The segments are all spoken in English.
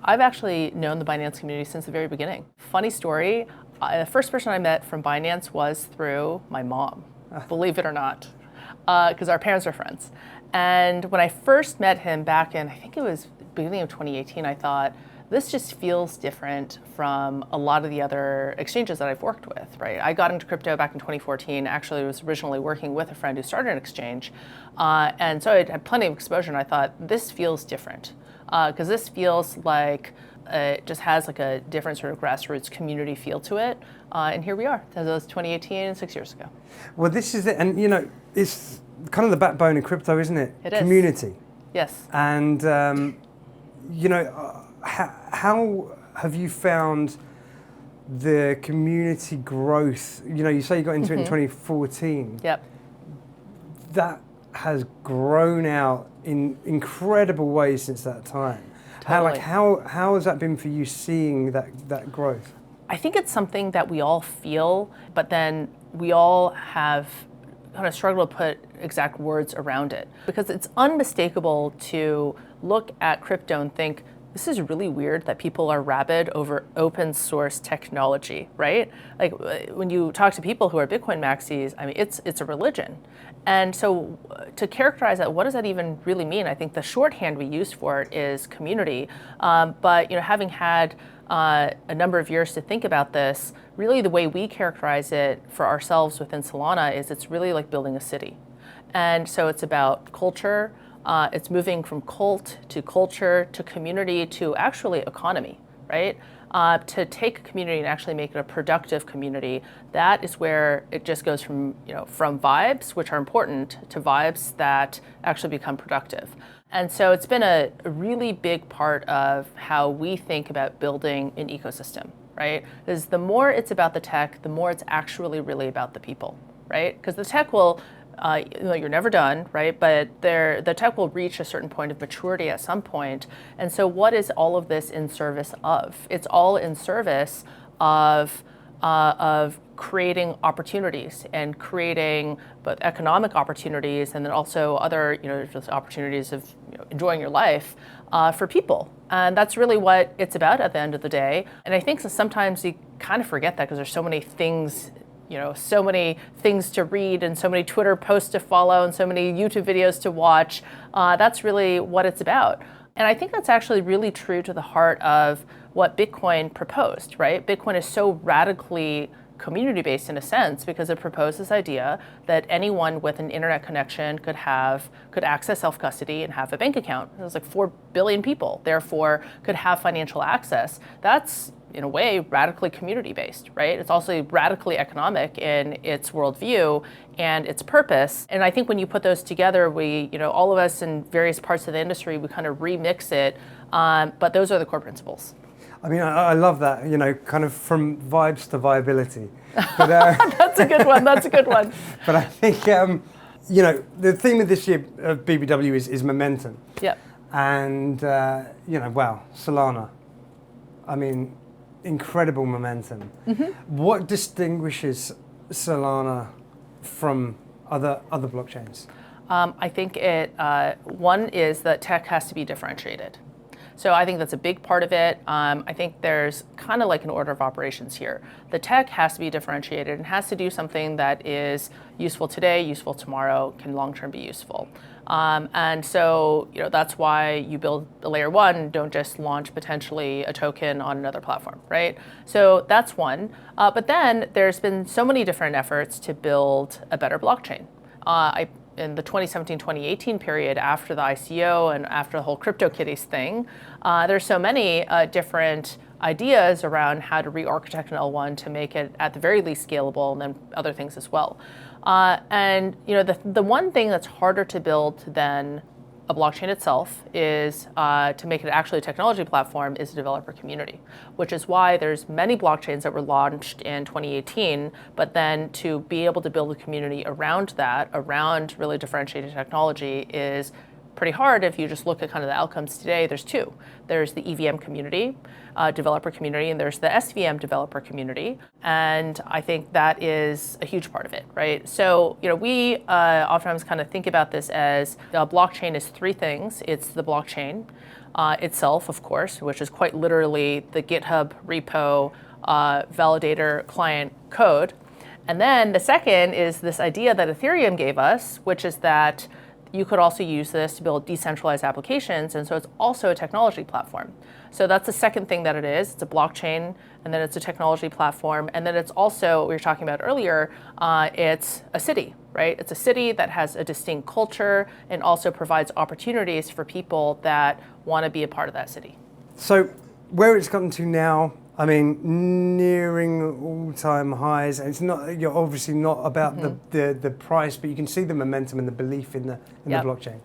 I've actually known the Binance community since the very beginning. Funny story, the first person I met from Binance was through my mom, believe it or not, because our parents are friends. And when I first met him back in, I think it was beginning of 2018, I thought, this just feels different from a lot of the other exchanges that I've worked with, right? I got into crypto back in 2014. Actually, I was originally working with a friend who started an exchange. And so I had plenty of exposure, and I thought, this feels different. Because this feels like it just has like a different sort of grassroots community feel to it. And here we are. That was 2018, 6 years ago. Well, this is it. And, it's kind of the backbone of crypto, isn't it? It is. Community. Yes. And, how have you found the community growth? You say you got into it in 2014. Yep. That has grown out in incredible ways since that time. Totally. How has that been for you, seeing that growth? I think it's something that we all feel, but then we all have kind of struggled to put exact words around it, because it's unmistakable to look at crypto and think, this is really weird that people are rabid over open source technology, right? Like when you talk to people who are Bitcoin maxis, I mean, it's a religion. And so to characterize that, what does that even really mean? I think the shorthand we use for it is community. But having had a number of years to think about this, really the way we characterize it for ourselves within Solana is it's really like building a city. And so it's about culture. It's moving from cult to culture to community to actually economy, right? To take a community and actually make it a productive community, that is where it just goes from vibes, which are important, to vibes that actually become productive. And so it's been a really big part of how we think about building an ecosystem, right? Because the more it's about the tech, the more it's actually really about the people, right? Because the tech will you're never done, right? But the tech will reach a certain point of maturity at some point. And so what is all of this in service of? It's all in service of creating opportunities and creating both economic opportunities and then also other, just opportunities of enjoying your life for people. And that's really what it's about at the end of the day. And I think that sometimes you kind of forget that because there's so many things so many things to read and so many Twitter posts to follow and so many YouTube videos to watch. That's really what it's about. And I think that's actually really true to the heart of what Bitcoin proposed, right? Bitcoin is so radically community-based in a sense because it proposed this idea that anyone with an internet connection could access self-custody and have a bank account. It was like 4 billion people, therefore could have financial access. That's in a way radically community-based, right? It's also radically economic in its worldview and its purpose. And I think when you put those together, we, all of us in various parts of the industry, we kind of remix it, but those are the core principles. I mean, I love that, kind of from vibes to viability. But, That's a good one, that's a good one. But I think, the theme of this year of BBW is momentum. Yep. And, Solana, I mean, incredible momentum. Mm-hmm. What distinguishes Solana from other blockchains? I think one is that tech has to be differentiated. So I think that's a big part of it. I think there's kind of like an order of operations here. The tech has to be differentiated and has to do something that is useful today, useful tomorrow, can long-term be useful. And so, that's why you build a layer one, don't just launch potentially a token on another platform, right? So that's one. But then there's been so many different efforts to build a better blockchain. In the 2017-2018 period, after the ICO and after the whole CryptoKitties thing, there's so many different ideas around how to re-architect an L1 to make it at the very least scalable, and then other things as well. And the one thing that's harder to build than a blockchain itself is to make it actually a technology platform is a developer community, which is why there's many blockchains that were launched in 2018, but then to be able to build a community around that, around really differentiated technology is pretty hard. If you just look at kind of the outcomes today, there's two. There's the EVM community, developer community, and there's the SVM developer community. And I think that is a huge part of it, right? So, we oftentimes kind of think about this as a blockchain is three things. It's the blockchain, itself, of course, which is quite literally the GitHub repo validator client code. And then the second is this idea that Ethereum gave us, which is that you could also use this to build decentralized applications, and so it's also a technology platform. So that's the second thing that it is. It's a blockchain, and then it's a technology platform, and then it's also, we were talking about earlier, it's a city, right? It's a city that has a distinct culture and also provides opportunities for people that want to be a part of that city. So where it's gotten to now, I mean, nearing all-time highs, and it's not, you're obviously not about the price, but you can see the momentum and the belief in the blockchain,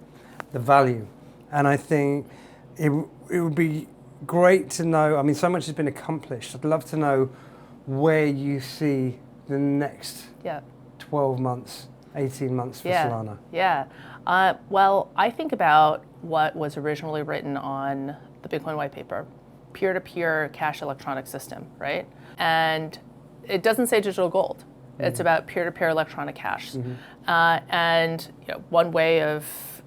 the value. And I think it would be great to know, I mean, so much has been accomplished. I'd love to know where you see the next 12 months, 18 months for Solana. Well, I think about what was originally written on the Bitcoin white paper. Peer-to-peer cash electronic system, right? And it doesn't say digital gold. It's about peer-to-peer electronic cash. And one way of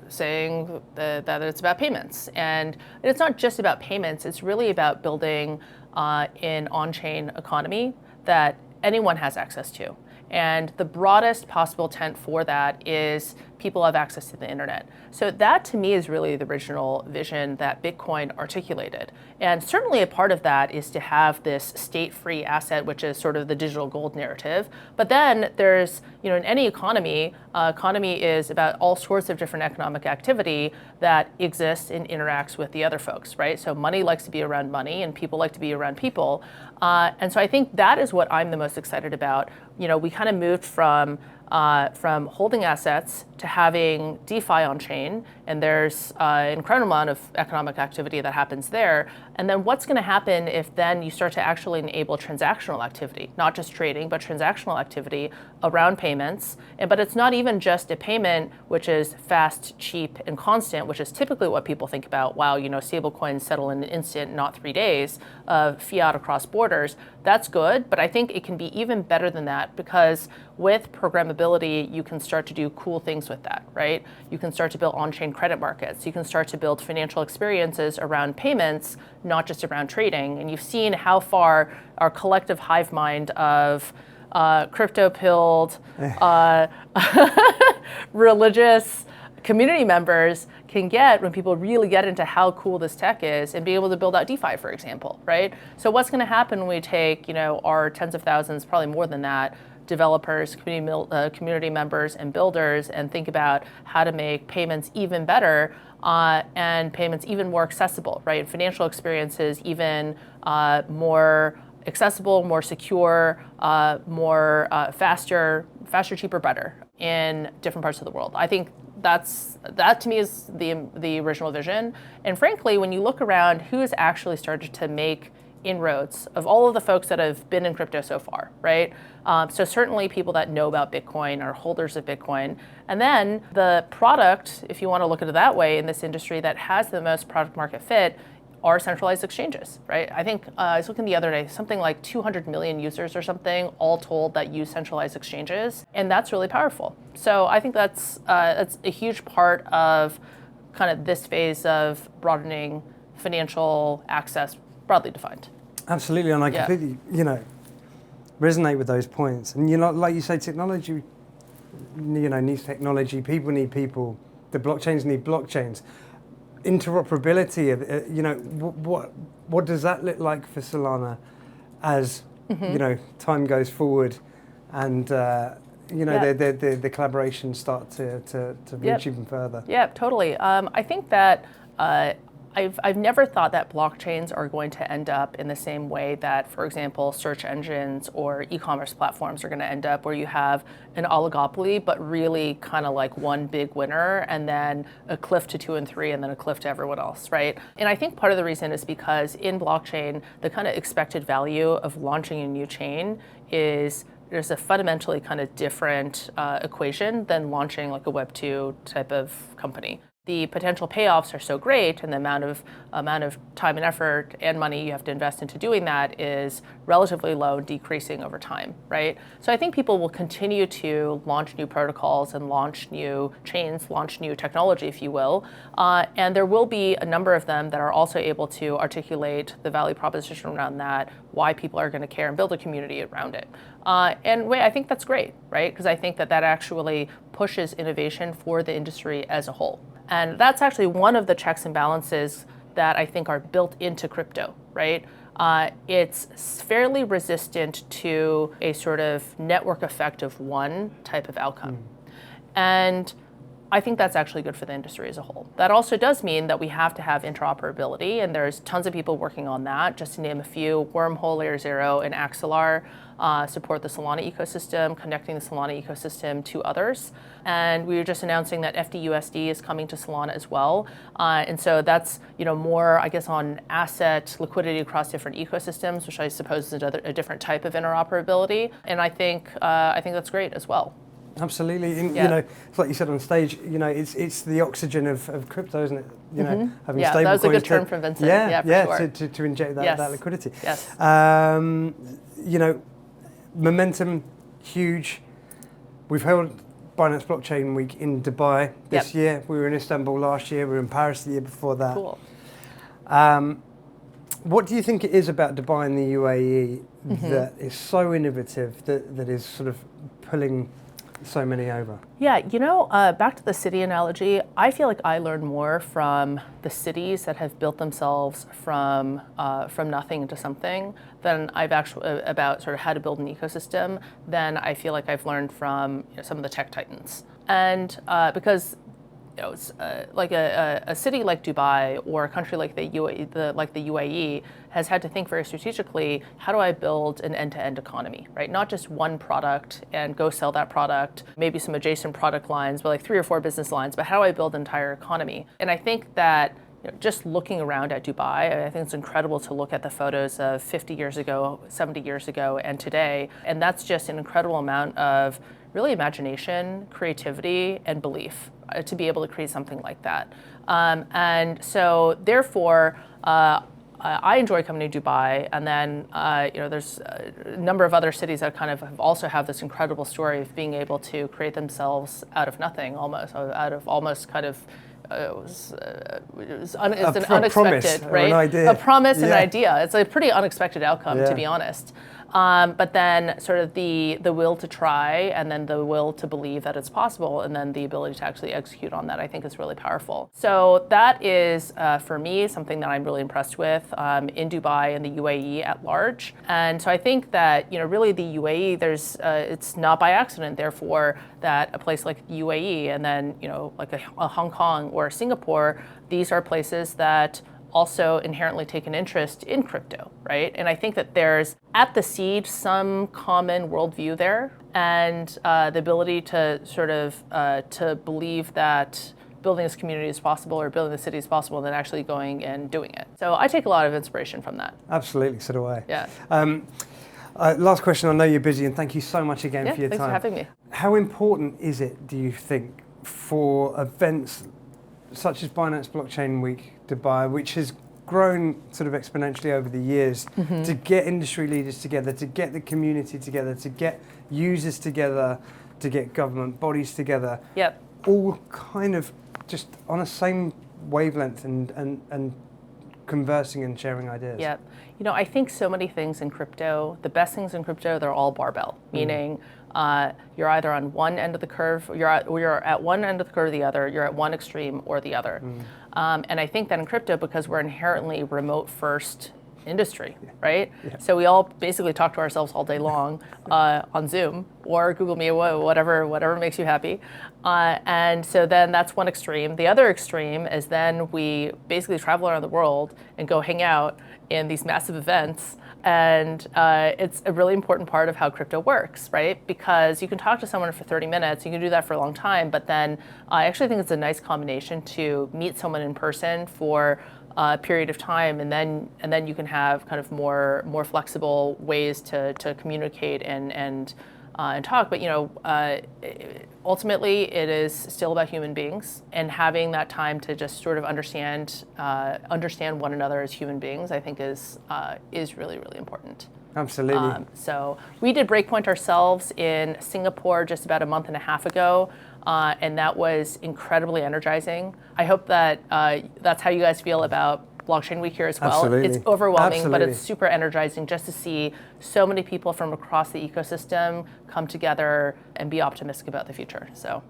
saying that it's about payments. And it's not just about payments, it's really about building an on-chain economy that anyone has access to. And the broadest possible tent for that is people have access to the internet. So that to me is really the original vision that Bitcoin articulated. And certainly a part of that is to have this state-free asset, which is sort of the digital gold narrative. But then there's, in any economy, economy is about all sorts of different economic activity that exists and interacts with the other folks, right? So money likes to be around money and people like to be around people. And so I think that is what I'm the most excited about. We kind of moved from holding assets to having DeFi on chain, and there's an incredible amount of economic activity that happens there. And then what's going to happen if then you start to actually enable transactional activity, not just trading, but transactional activity around payments. But it's not even just a payment which is fast, cheap, and constant, which is typically what people think about. Wow, stable coins settle in an instant, not 3 days of fiat across borders. That's good, but I think it can be even better than that, because with programmability, you can start to do cool things with that, right? You can start to build on-chain credit markets. You can start to build financial experiences around payments, not just around trading. And you've seen how far our collective hive mind of crypto-pilled, religious community members can get when people really get into how cool this tech is and be able to build out DeFi, for example, right? So what's going to happen when we take, our tens of thousands, probably more than that, developers, community members, and builders, and think about how to make payments even better and payments even more accessible, right? And financial experiences even more accessible, more secure, more faster, cheaper, better in different parts of the world. I think that to me is the original vision. And frankly, when you look around, who has actually started to make inroads of all of the folks that have been in crypto so far, right? So certainly people that know about Bitcoin are holders of Bitcoin. And then the product, if you want to look at it that way, in this industry that has the most product market fit are centralized exchanges, right? I think I was looking the other day, something like 200 million users or something, all told, that use centralized exchanges, and that's really powerful. So I think that's a huge part of kind of this phase of broadening financial access, broadly defined. Absolutely, and I completely, resonate with those points. And like you say, technology, needs technology. People need people. The blockchains need blockchains. Interoperability, what does that look like for Solana as time goes forward, and the collaborations start to reach even further? Yeah, totally. I think that I've never thought that blockchains are going to end up in the same way that, for example, search engines or e-commerce platforms are going to end up, where you have an oligopoly, but really kind of like one big winner, and then a cliff to 2 and 3, and then a cliff to everyone else, right? And I think part of the reason is because in blockchain, the kind of expected value of launching a new chain is there's a fundamentally kind of different equation than launching like a Web 2 type of company. the potential payoffs are so great, and the amount of time and effort and money you have to invest into doing that is relatively low, decreasing over time, right? So I think people will continue to launch new protocols and launch new chains, launch new technology, if you will, and there will be a number of them that are also able to articulate the value proposition around that, why people are going to care, and build a community around it. And I think that's great, right? Because I think that actually pushes innovation for the industry as a whole. And that's actually one of the checks and balances that I think are built into crypto, right? It's fairly resistant to a sort of network effect of one type of outcome. And I think that's actually good for the industry as a whole. That also does mean that we have to have interoperability, and there's tons of people working on that. Just to name a few, Wormhole Layer 0 and Axelar support the Solana ecosystem, connecting the Solana ecosystem to others. And we were just announcing that FDUSD is coming to Solana as well. And so that's more, I guess, on asset liquidity across different ecosystems, which I suppose is a different type of interoperability. And I think that's great as well. Absolutely, and, it's like you said on stage. It's the oxygen of crypto, isn't it? Having stable that was a good coins term from Vincent. Sure. to inject that liquidity. Yes. Momentum huge. We've held Binance Blockchain Week in Dubai this year. We were in Istanbul last year. We were in Paris the year before that. Cool. What do you think it is about Dubai and the UAE that is so innovative that is sort of pulling so many over? Yeah, back to the city analogy, I feel like I learned more from the cities that have built themselves from nothing into something than I've actually about sort of how to build an ecosystem than I feel like I've learned from some of the tech titans. And because like a city like Dubai or a country like the UAE has had to think very strategically, how do I build an end-to-end economy, right? Not just one product and go sell that product, maybe some adjacent product lines, but like 3 or 4 business lines, but how do I build an entire economy? And I think that just looking around at Dubai, I think it's incredible to look at the photos of 50 years ago, 70 years ago, and today. And that's just an incredible amount of really imagination, creativity, and belief to be able to create something like that. And so therefore, I enjoy coming to Dubai, and then there's a number of other cities that kind of also have this incredible story of being able to create themselves out of nothing, out of almost kind of it's an unexpected, promise, right? An idea. A promise and an idea. It's a pretty unexpected outcome, to be honest. But then sort of the will to try, and then the will to believe that it's possible, and then the ability to actually execute on that, I think is really powerful. So that is, for me, something that I'm really impressed with in Dubai and the UAE at large. And so I think that, really the UAE, it's not by accident, therefore, that a place like the UAE and then, like a Hong Kong or Singapore, these are places that also inherently take an interest in crypto, right? And I think that there's, at the seed, some common worldview there, and the ability to sort of to believe that building this community is possible or building the city is possible, and then actually going and doing it. So I take a lot of inspiration from that. Absolutely, so do I. Yeah. Last question, I know you're busy, and thank you so much again for your time. Thanks for having me. How important is it, do you think, for events such as Binance Blockchain Week Dubai, which has grown sort of exponentially over the years, to get industry leaders together, to get the community together, to get users together, to get government bodies together, all kind of just on a same wavelength and conversing and sharing ideas? Yeah. I think so many things in crypto, the best things in crypto, they're all barbell, meaning you're either on one end of the curve, you're at one end of the curve or the other, you're at one extreme or the other. And I think that in crypto, because we're inherently remote first industry, right? Yeah. So we all basically talk to ourselves all day long on Zoom or Google Meet, whatever makes you happy. And so then that's one extreme. The other extreme is then we basically travel around the world and go hang out in these massive events. And it's a really important part of how crypto works, right? Because you can talk to someone for 30 minutes, you can do that for a long time, but then I actually think it's a nice combination to meet someone in person for a period of time, and then you can have kind of more flexible ways to communicate and and talk. But ultimately, it is still about human beings, and having that time to just sort of understand one another as human beings, I think is really, really important. Absolutely. So we did Breakpoint ourselves in Singapore just about a month and a half ago, and that was incredibly energizing. I hope that that's how you guys feel about Blockchain Week here as well. Absolutely. It's overwhelming, Absolutely. but it's super energizing just to see so many people from across the ecosystem come together and be optimistic about the future. So.